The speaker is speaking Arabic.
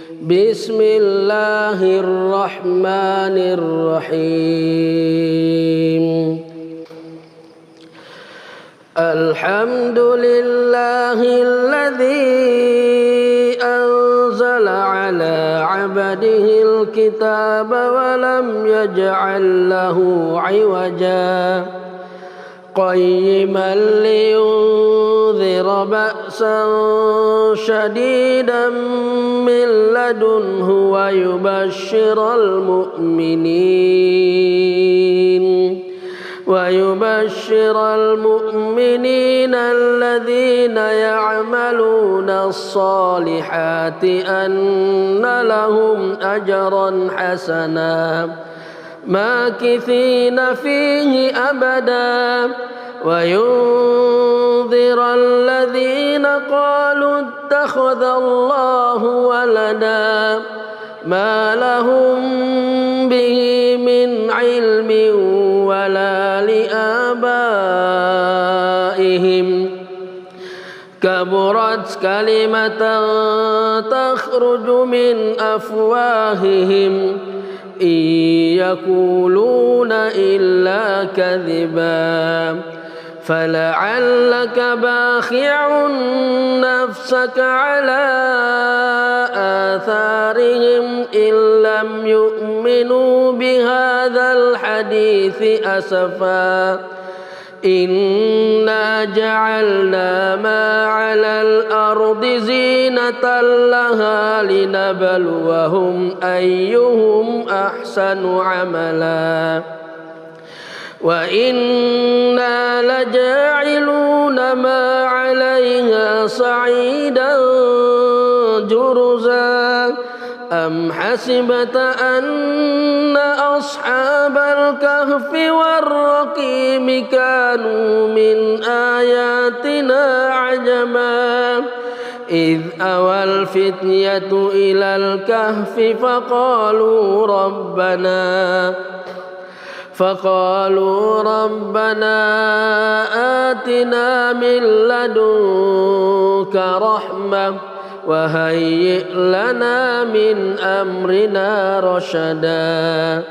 بسم الله الرحمن الرحيم الحمد لله الذي أنزل على عبده الكتاب ولم يجعل له عوجا قيما لينذر بأسا شديدا من لدنه ويبشر المؤمنين الذين يعملون الصالحات أن لهم أجرا حسنا ماكثين فيه أبدا وينذر الذين قالوا اتخذ الله ولدا ما لهم به من علم ولا لآبائهم كبرت كلمة تخرج من أفواههم إن يقولون إلا كذبا فلعلك باخع نفسك على آثارهم إن لم يؤمنوا بهذا الحديث أسفا إنا جعلنا ما على الأرض زينة لها لنبلوهم أيهم أحسن عملا وإنا لجاعلون ما عليها صعيدا جرزا أم حسبت أن أصحاب الكهف والرقيم كانوا من آياتنا عجبا إذ أوى الفتية إلى الكهف فقالوا ربنا آتنا من لدنك رحمة وهيئ لنا من أمرنا رشدا